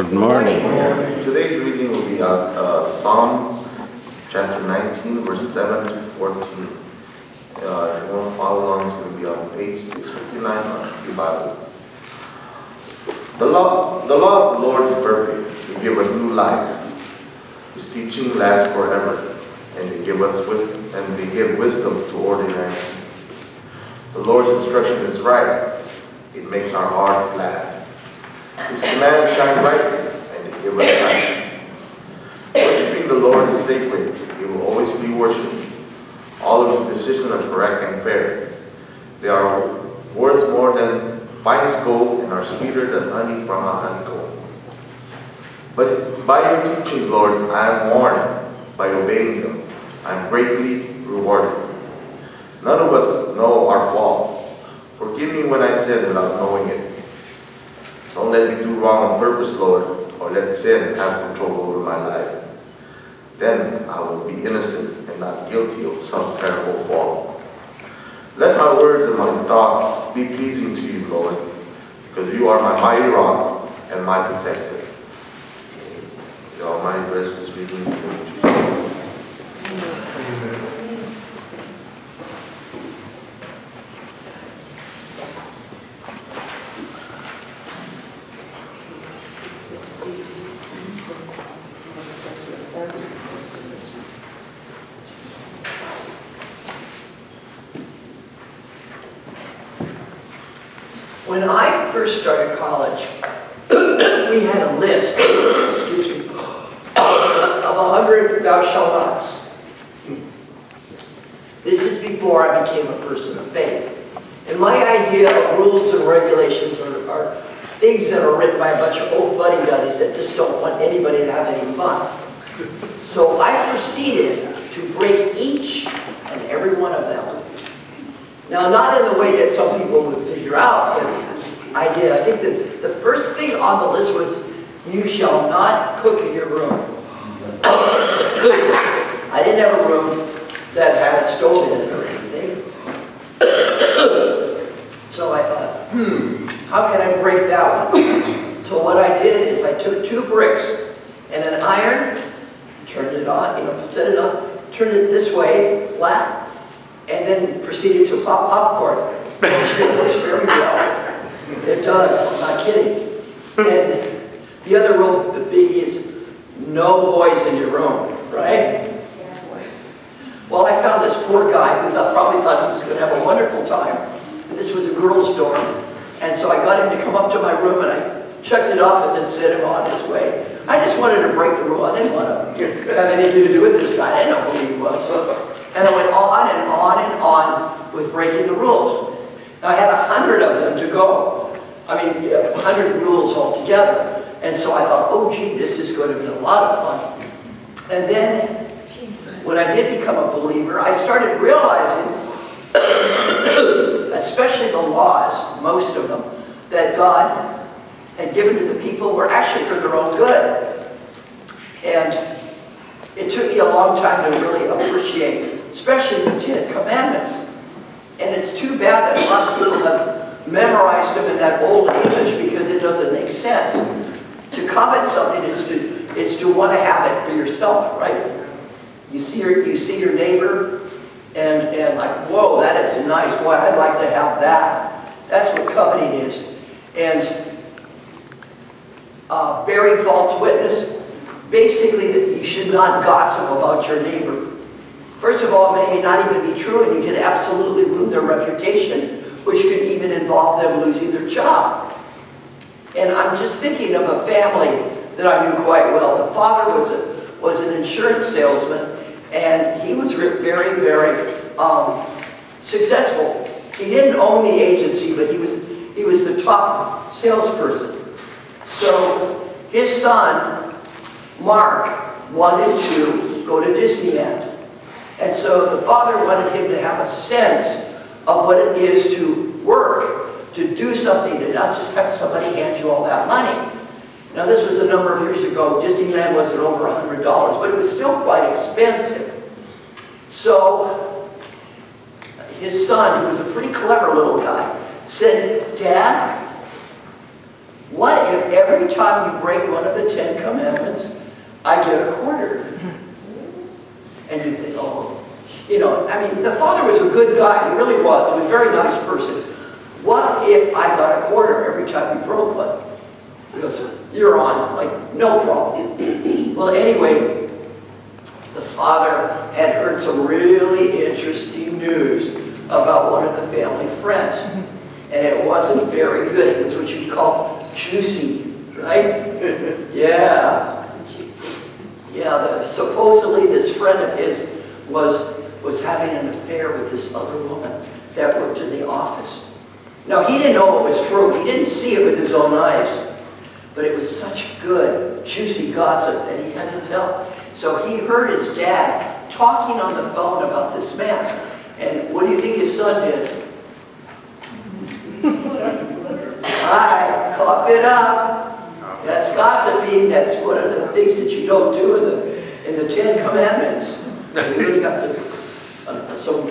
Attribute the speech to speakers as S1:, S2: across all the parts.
S1: Good morning.
S2: Today's reading will be Psalm chapter 19, verse 7 to 14. If you want to follow along, it's going to be on page 659 on your Bible. The law of the Lord is perfect. He gives us new life. His teaching lasts forever, and they give wisdom to ordinary. The Lord's instruction is right. It makes our heart glad. His commands shine brightly, and they give us light. Worshipping the Lord is sacred. He will always be worshipped. All of his decisions are correct and fair. They are worth more than finest gold and are sweeter than honey from a honeycomb. But by your teachings, Lord, I am warned. By obeying them, I am greatly rewarded. None of us know our faults. Forgive me when I sin without knowing it. Don't let me do wrong on purpose, Lord, or let sin have control over my life. Then I will be innocent and not guilty of some terrible fault. Let my words and my thoughts be pleasing to you, Lord, because you are my mighty rock and my protector. The Almighty bless this reading in the name of Jesus.
S3: When I first started college, we had a list, excuse me, of 100 thou shalt nots. This is before I became a person of faith. And my idea of rules and regulations are things that are written by a bunch of old fuddy-duddies that just don't want anybody to have any fun. So I proceeded to break each and every one of them. Now, not in the way that some people would figure out, but I did. I think that the first thing on the list was, you shall not cook in your room. I didn't have a room that had a stove in it or anything. So I thought, how can I break that one? So what I did is I took 2 bricks and an iron, turned it on, set it up, turned it this way, flat, and then proceeded to pop popcorn, which works very well. It does, I'm not kidding. And the other rule, the biggie, is no boys in your room, right? Well, I found this poor guy who probably thought he was going to have a wonderful time. This was a girls' dorm, and so I got him to come up to my room, and I checked it off and then sent him on his way. I just wanted to break the rule. I didn't want to have anything to do with this guy. I didn't know who he was. And I went on and on and on with breaking the rules. Now I had 100 of them to go. I mean, 100 rules altogether. And so I thought, oh gee, this is going to be a lot of fun. And then, when I did become a believer, I started realizing, especially the laws, most of them, that God had given to the people were actually for their own good. And it took me a long time to really appreciate, especially the 10 Commandments. And it's too bad that a lot of people have memorized them in that old English because it doesn't make sense. To covet something is to want to have it for yourself, right? You see your neighbor and like, whoa, that is nice. Boy, I'd like to have that. That's what coveting is. And bearing false witness, basically that you should not gossip about your neighbor. First of all, it may not even be true, and you could absolutely ruin their reputation, which could even involve them losing their job. And I'm just thinking of a family that I knew quite well. The father was an insurance salesman, and he was very, very successful. He didn't own the agency, but he was the top salesperson. So his son, Mark, wanted to go to Disneyland. And so the father wanted him to have a sense of what it is to work, to do something, to not just have somebody hand you all that money. Now this was a number of years ago. Disneyland wasn't over $100, but it was still quite expensive. So his son, who was a pretty clever little guy, said, "Dad, what if every time you break one of the 10 Commandments, I get a quarter? And you think, oh, you know, I mean, the father was a good guy. He really was. He was a very nice person. What if I got a quarter every time you broke one? He goes, you're on, like, no problem. Well, anyway, the father had heard some really interesting news about one of the family friends. And it wasn't very good. It was what you'd call juicy, right? Yeah. Juicy. Yeah, supposedly this friend of his was having an affair with this other woman that worked in the office. Now, he didn't know it was true. He didn't see it with his own eyes. But it was such good, juicy gossip that he had to tell. So he heard his dad talking on the phone about this man. And what do you think his son did? Hi, cough it up. That's gossiping. That's one of the things that you don't do in the 10 Commandments. So we really got some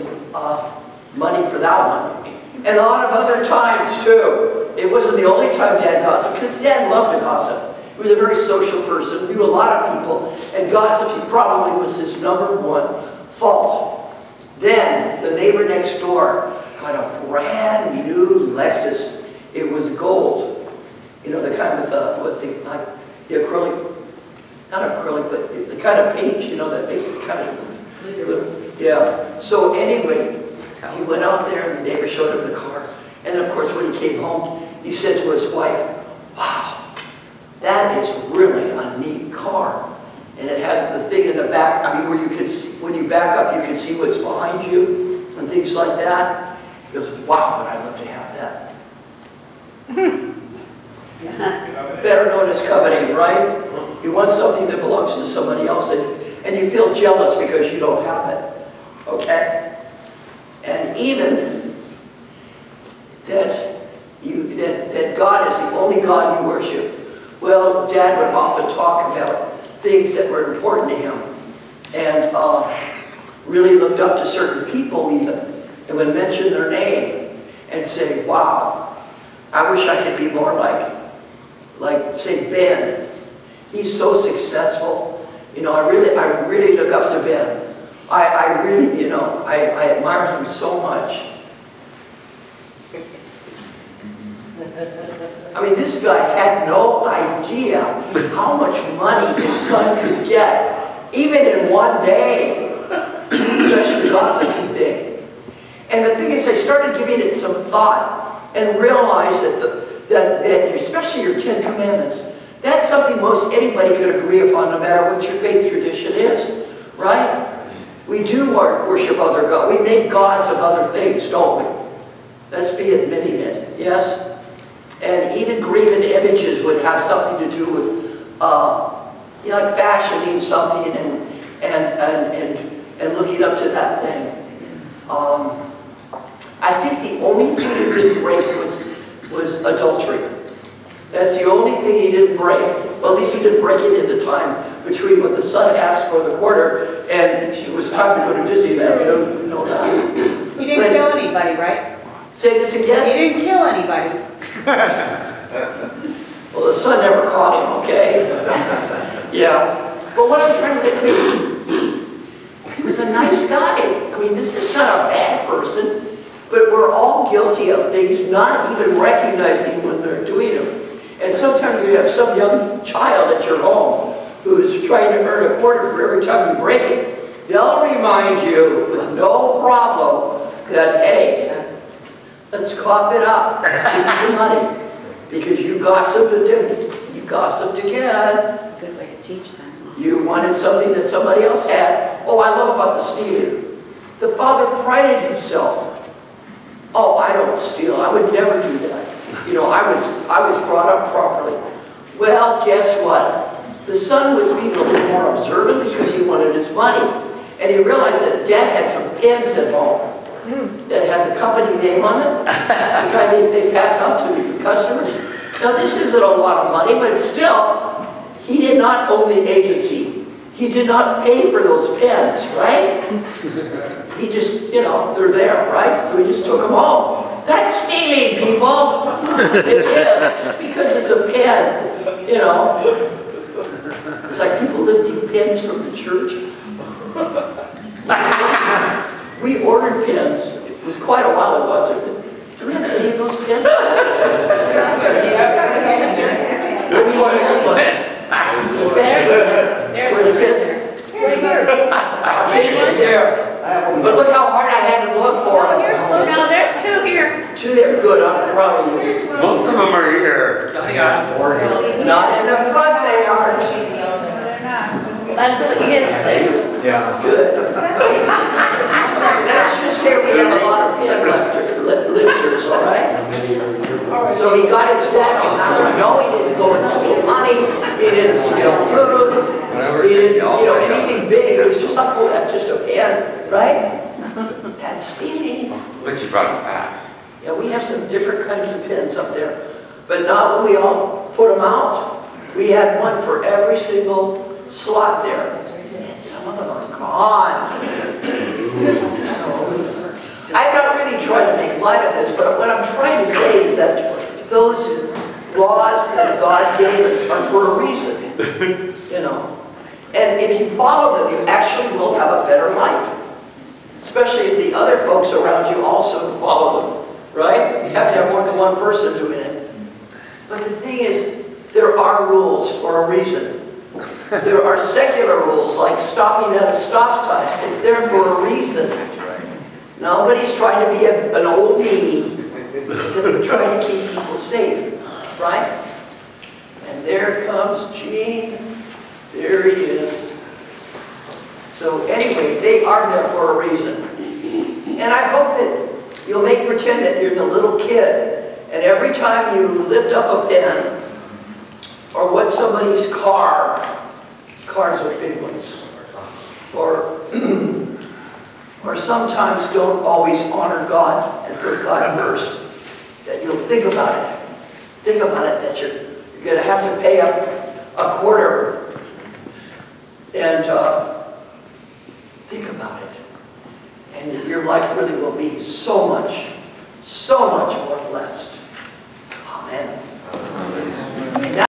S3: money for that one. And a lot of other times too. It wasn't the only time Dad gossiped, because Dad loved to gossip. He was a very social person, knew a lot of people, and gossiping probably was his #1 fault. Then the neighbor next door got a brand new Lexus. It was gold. You know, the kind with the acrylic, not acrylic, but the kind of paint, you know, that makes it kind of, yeah. So anyway, he went out there and the neighbor showed him the car. And then of course when he came home, he said to his wife, wow, that is really a neat car. And it has the thing in the back, I mean, where you can see, when you back up, you can see what's behind you and things like that. He goes, wow, but I'd love to have that. Better known as coveting, right? You want something that belongs to somebody else and you feel jealous because you don't have it, okay? And even that God is the only God you worship. Well, Dad would often talk about things that were important to him and really looked up to certain people even and would mention their name and say, wow, I wish I could be more like say, Ben. He's so successful. You know, I really look up to Ben. I really, you know, I admire him so much. I mean, this guy had no idea how much money his son could get, even in one day, especially gossiping thing. And the thing is, I started giving it some thought and realized that especially your 10 Commandments, that's something most anybody could agree upon, no matter what your faith tradition is, right? We do worship other gods. We make gods of other things, don't we? Let's be admitting it, yes? And even graven images would have something to do with, you know, like fashioning something and looking up to that thing. I think the only thing he didn't break was adultery. That's the only thing he didn't break. Well, at least he didn't break it in the time between when the son asked for the quarter and it was time to go to Disneyland. We don't know that.
S1: He didn't kill anybody, right?
S3: Say this again?
S1: He didn't kill anybody.
S3: Well, the son never caught him, okay? Yeah. But what I'm trying to think, he was a nice guy. I mean, this is not a bad person, but we're all guilty of things not even recognizing when they're doing them. And sometimes you have some young child at your home who's trying to earn a quarter for every time you break it. They'll remind you with no problem that, hey, let's cough it up, give you some money, because you gossiped again.
S1: Good way to teach them.
S3: You wanted something that somebody else had. Oh, I love about the stealing. The father prided himself. Oh, I don't steal. I would never do that. You know, I was brought up properly. Well, guess what? The son was being a little more observant because he wanted his money. And he realized that Dad had some pens at home that had the company name on it. The kind they pass out to the customers. Now, this isn't a lot of money, but still, he did not own the agency. He did not pay for those pens, right? He just, you know, they're there, right? So he just took them home. That's stealing. stealing, people. It is, just because it's a pen, you know. It's like people lifting pens from the church. We ordered pens. It was quite a while ago. Do we have any of those pens? What do you have? The bag? Where it says? There. But look how hard I had to look for them.
S1: No, there's two here.
S3: Two there. Good. I'm proud of you.
S4: Most of them are here.
S3: Not in the front they are.
S1: That's what the kids say.
S4: Yeah.
S3: Good. Let's just say we have a lot of pen lifters, all right? So he got his deck on that one. No, he didn't go and steal money. He didn't steal food. He didn't, you know, anything big. It was just like, oh, that's just a pen, right? That's stealing.
S4: But you brought it back.
S3: Yeah, we have some different kinds of pens up there. But not when we all put them out. We had one for every single slot there. And some of them are gone. So, I'm not really trying to make light of this, but what I'm trying to say is that those laws that God gave us are for a reason, you know. And if you follow them, you actually will have a better life. Especially if the other folks around you also follow them, right? You have to have more than one person doing it. But the thing is, there are rules for a reason. There are secular rules, like stopping at a stop sign. It's there for a reason. Nobody's trying to be an old meanie. They're trying to keep people safe, right? And there comes Gene. There he is. So anyway, they are there for a reason. And I hope that you'll make pretend that you're the little kid, and every time you lift up a pen, or what somebody's cars are big ones, or sometimes don't always honor God and put God first, that you'll think about it. Think about it, that you're going to have to pay up a quarter. And think about it. And your life really will be so much